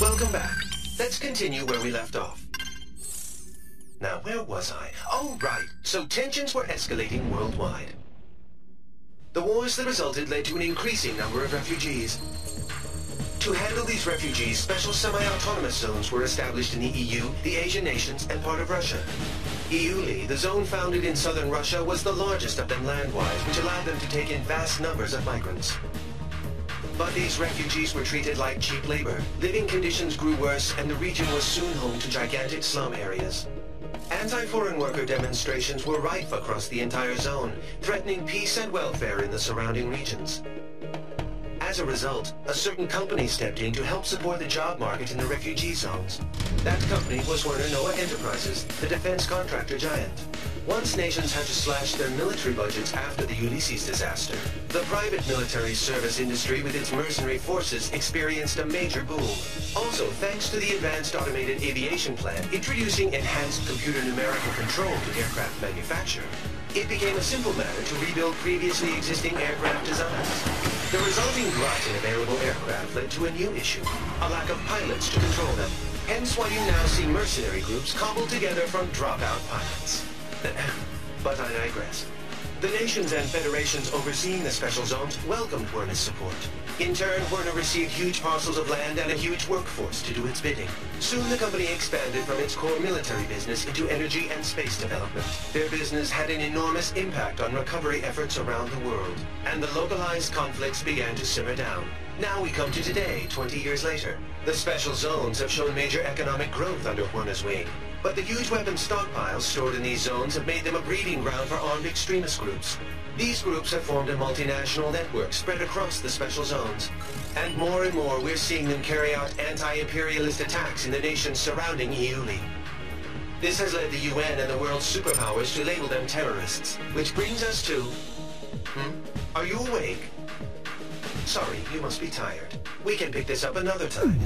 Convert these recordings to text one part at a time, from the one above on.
Welcome back. Let's continue where we left off. Now, where was I? Oh, right. So tensions were escalating worldwide. The wars that resulted led to an increasing number of refugees. To handle these refugees, special semi-autonomous zones were established in the EU, the Asian nations, and part of Russia. EULI, the zone founded in southern Russia, was the largest of them land-wise, which allowed them to take in vast numbers of migrants. But these refugees were treated like cheap labor. Living conditions grew worse, and the region was soon home to gigantic slum areas. Anti-foreign worker demonstrations were rife across the entire zone, threatening peace and welfare in the surrounding regions. As a result, a certain company stepped in to help support the job market in the refugee zones. That company was Werner Noah Enterprises, the defense contractor giant. Once nations had to slash their military budgets after the Ulysses disaster, the private military service industry with its mercenary forces experienced a major boom. Also, thanks to the Advanced Automated Aviation Plan introducing enhanced computer numerical control to aircraft manufacture, it became a simple matter to rebuild previously existing aircraft designs. The resulting glut in available aircraft led to a new issue, a lack of pilots to control them. Hence why you now see mercenary groups cobbled together from dropout pilots. But I digress. The nations and federations overseeing the special zones welcomed Werner's support. In turn, Werner received huge parcels of land and a huge workforce to do its bidding. Soon the company expanded from its core military business into energy and space development. Their business had an enormous impact on recovery efforts around the world, and the localized conflicts began to simmer down. Now we come to today, 20 years later. The special zones have shown major economic growth under Werner's wing. But the huge weapons stockpiles stored in these zones have made them a breeding ground for armed extremist groups. These groups have formed a multinational network spread across the special zones. And more we're seeing them carry out anti-imperialist attacks in the nations surrounding EULI. This has led the UN and the world's superpowers to label them terrorists. Which brings us to... Are you awake? Sorry, you must be tired. We can pick this up another time.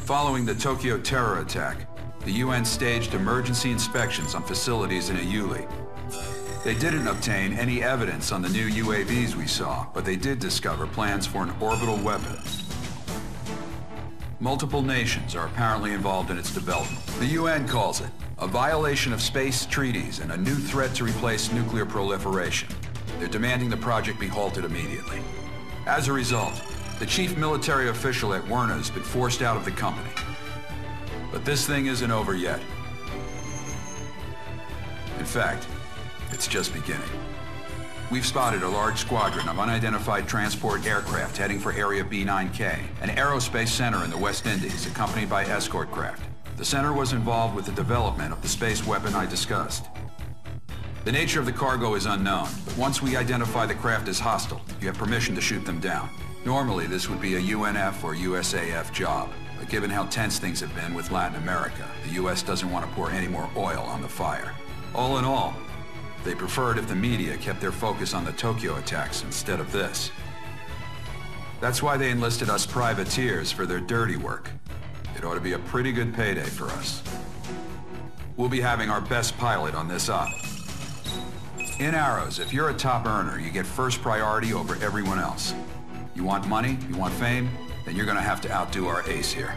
Following the Tokyo terror attack, the UN staged emergency inspections on facilities in EULI. They didn't obtain any evidence on the new UAVs we saw, but they did discover plans for an orbital weapon. Multiple nations are apparently involved in its development. The UN calls it a violation of space treaties and a new threat to replace nuclear proliferation. They're demanding the project be halted immediately. As a result, the chief military official at Werner has been forced out of the company. But this thing isn't over yet. In fact, it's just beginning. We've spotted a large squadron of unidentified transport aircraft heading for Area B9K, an aerospace center in the West Indies, accompanied by escort craft. The center was involved with the development of the space weapon I discussed. The nature of the cargo is unknown, but once we identify the craft as hostile, you have permission to shoot them down. Normally, this would be a UNF or USAF job, but given how tense things have been with Latin America, the US doesn't want to pour any more oil on the fire. All in all, they preferred if the media kept their focus on the Tokyo attacks instead of this. That's why they enlisted us privateers for their dirty work. It ought to be a pretty good payday for us. We'll be having our best pilot on this op. In Arrows, if you're a top earner, you get first priority over everyone else. You want money? You want fame? Then you're gonna have to outdo our ace here.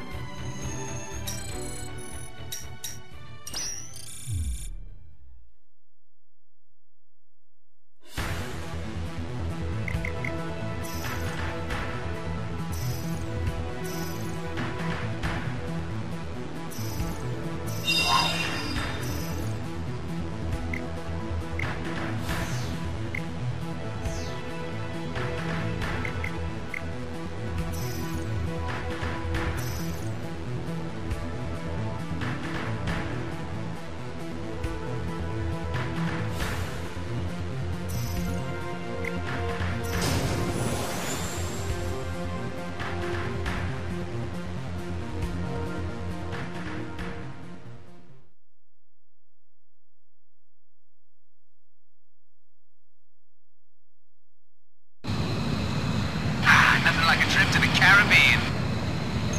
Caribbean.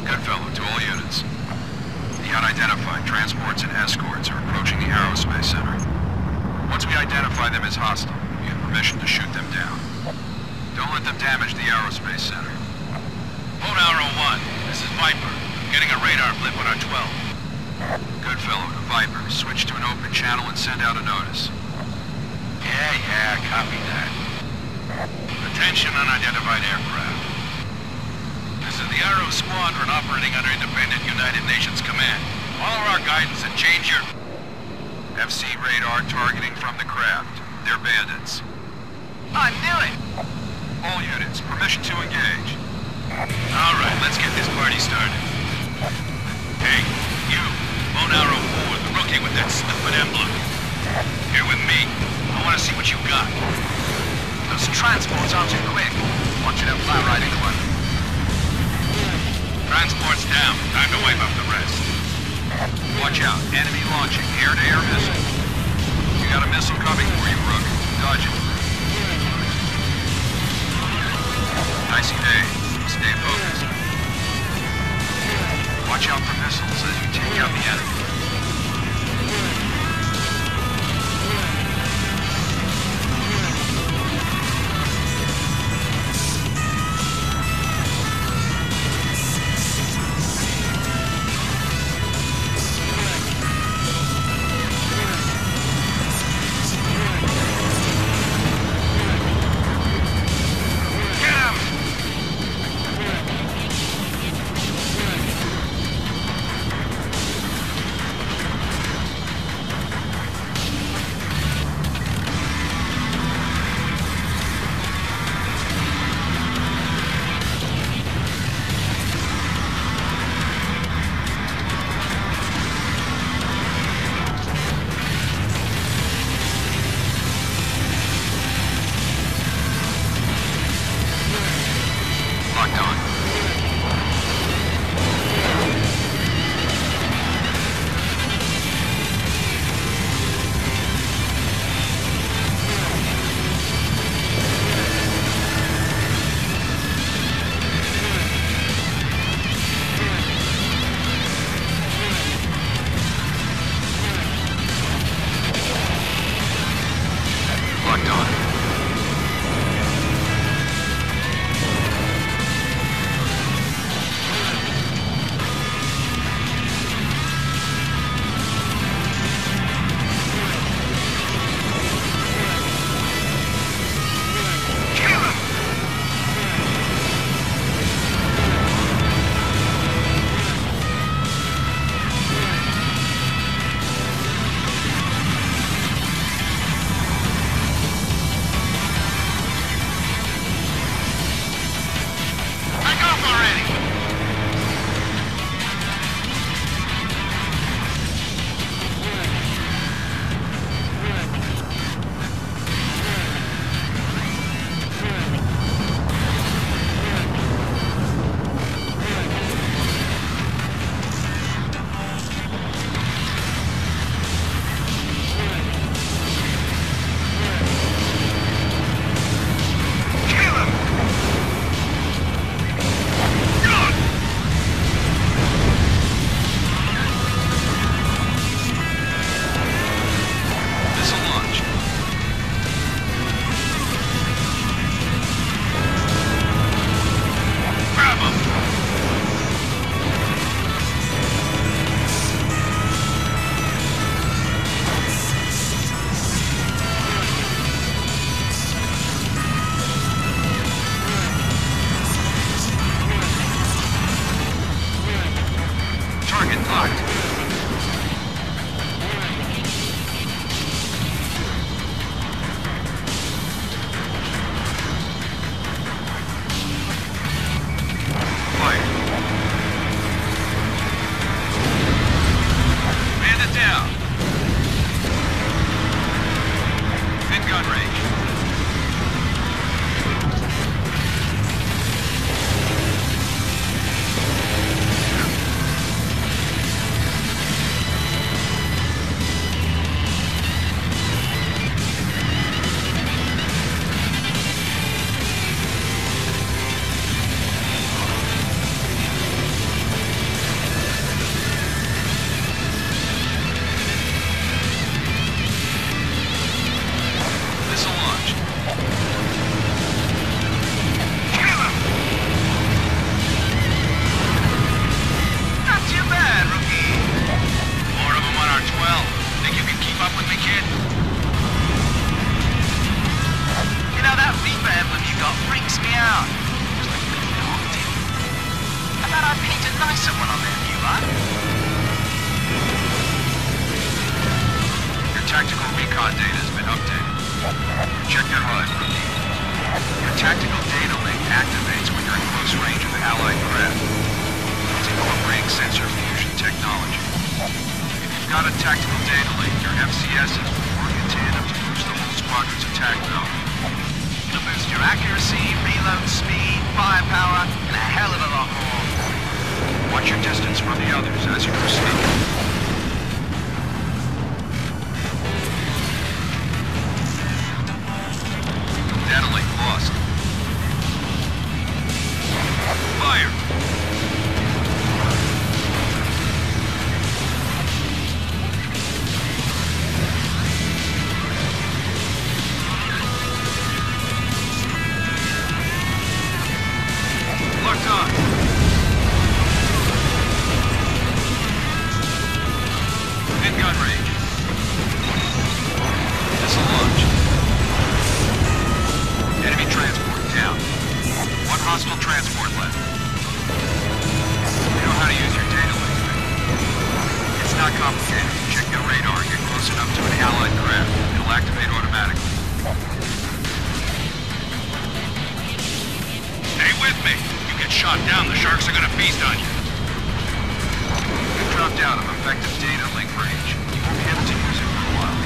Good fellow, to all units. The unidentified transports and escorts are approaching the aerospace center. Once we identify them as hostile, we have permission to shoot them down. Don't let them damage the aerospace center. Monaro 1, this is Viper. Getting a radar blip on our 12. Good fellow, to Viper. Switch to an open channel and send out a notice. Yeah, copy that. Attention unidentified aircraft. This is the Arrow Squadron operating under independent United Nations command. Follow our guidance and change your... FC radar targeting from the craft. They're bandits. I knew it! All units, permission to engage. All right, let's get this party started. Hey, you, Monaro 4, the rookie with that stupid emblem. Here with me. I want to see what you got. Those transports aren't too quick. Want you to fly right into one. Transport's down. Time to wipe up the rest. Watch out. Enemy launching air-to-air missile. You got a missile coming for you, Rook. Dodge it. Nicey day. Stay focused. Watch out for missiles as you take out the enemy. glad I picked a nicer one on their view, huh? Your tactical recon data has been updated. Check your HUD. Your tactical data link activates when you're in close range of the Allied craft. It's incorporating sensor fusion technology. If you've got a tactical data link, your FCSs will work in tandem to boost the whole squadron's attack zone. It'll boost your accuracy, reload speed, firepower, and a hell of a lot more. Watch your distance from the others as you proceed. Data link lost. Fire! Locked on. In gun range. Missile launch. Enemy transport down. One hostile transport left. You know how to use your data link. It's not complicated. Check your radar and get close enough to an Allied craft. It'll activate automatically. Stay with me. You get shot down, the sharks are gonna feast on you. You dropped out of effective data link range. You won't be able to use it for a while.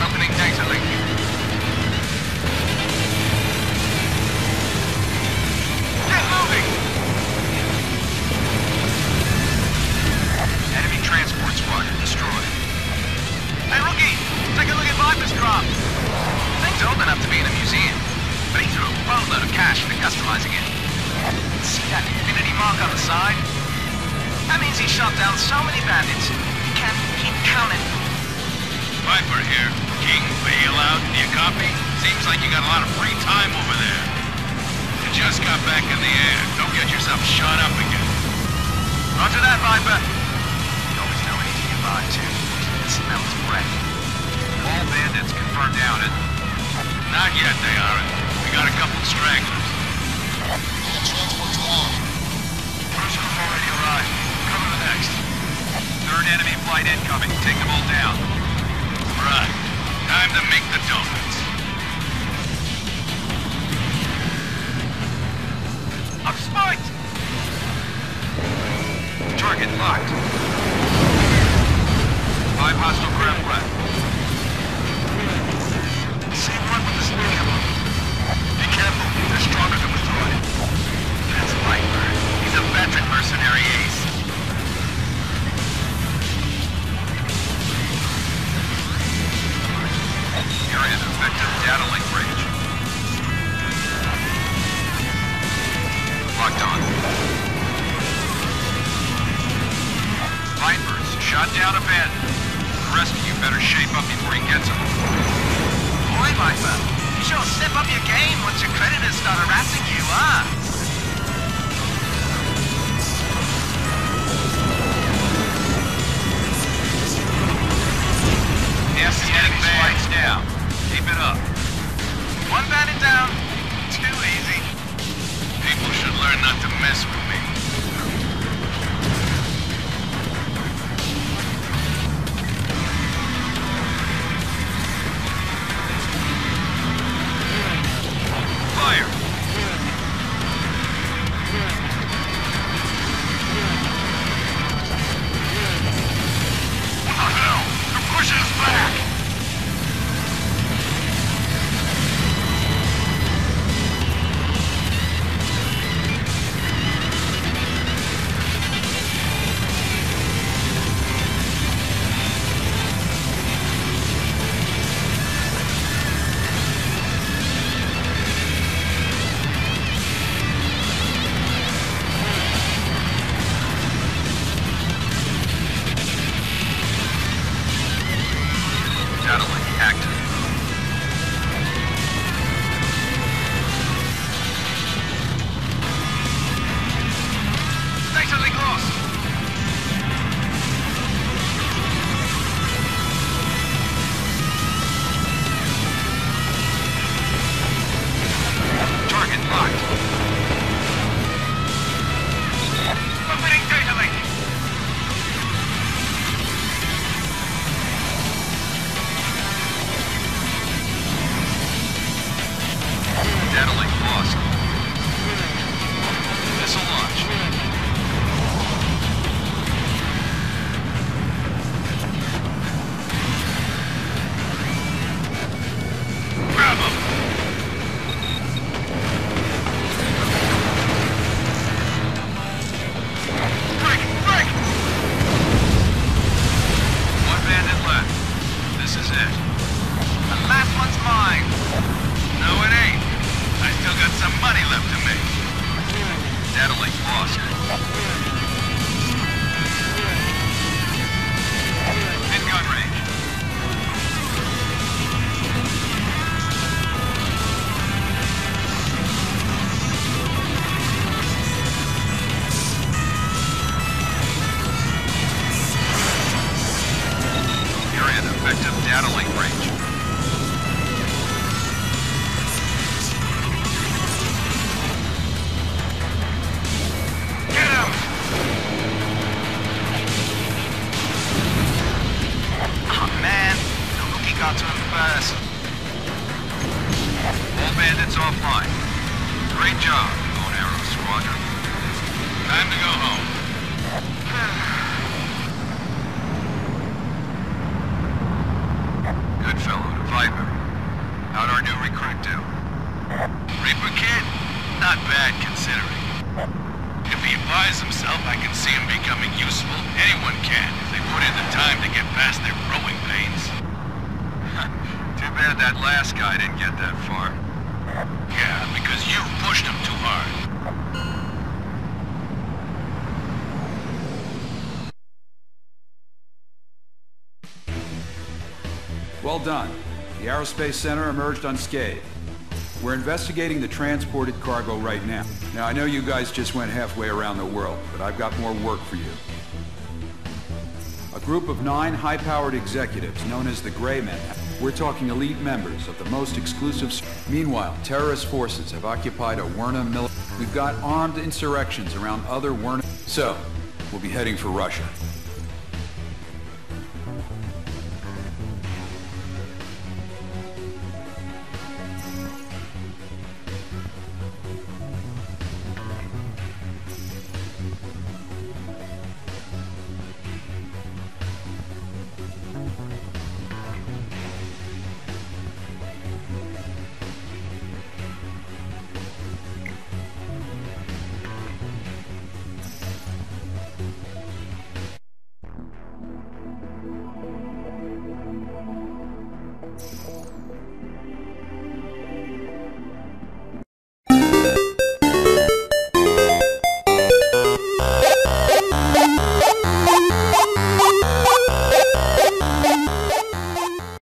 Opening data link. Get moving! Enemy transport squadron destroyed. Hey, rookie! Take a look at Viper's craft. Thing's old enough to be in a museum, but he threw a boatload of cash into customizing it. See that infinity mark on the side? That means he shot down so many bandits, he can't keep counting. Viper here. King bailout. Do you copy? Seems like you got a lot of free time over there. You just got back in the air. Don't get yourself shot up again. Roger that, Viper. You always know when he's nearby, too. It smells breath. All bandits confirmed down it. Not yet, they aren't. We got a couple stragglers. First group already arrived. Cover the next. Third enemy flight incoming. Take them all down. Right. Time to make the donuts. I'm spiked! Target locked. 5 hostile craft left. Same one with the spear. Be careful, they're stronger than we thought. That's Viper. He's a veteran mercenary ace. You're in effective data link range. Locked on. Vipers, shot down a bed. The rest of you better shape up before he gets them. Boy, Viper, you sure step up your game once your creditors start harassing you, huh? Yes, the enemy's flight's down. Keep it up. One bandit down. Too easy. People should learn not to mess with me. Fire. What the hell? They're pushing us back! Data link active. This is it. The last one's mine. No, it ain't. I still got some money left to make. Daddling lost. In gun range. You're in effective data link range. Get him! Oh man, the rookie got to him first. All bandits offline. Great job, Lone Arrow Squadron. Time to go home. Good fellow to Viper. How'd our new recruit do? Reaper kid? Not bad considering. If he applies himself, I can see him becoming useful. Anyone can, if they put in the time to get past their growing pains. Too bad that last guy didn't get that far. Yeah, because you pushed him too hard. Well done. The Aerospace Center emerged unscathed. We're investigating the transported cargo right now. Now, I know you guys just went halfway around the world, but I've got more work for you. A group of 9 high-powered executives known as the Gray Men. We're talking elite members of the most exclusive... Meanwhile, terrorist forces have occupied a Werna military... We've got armed insurrections around other Werna... So, we'll be heading for Russia.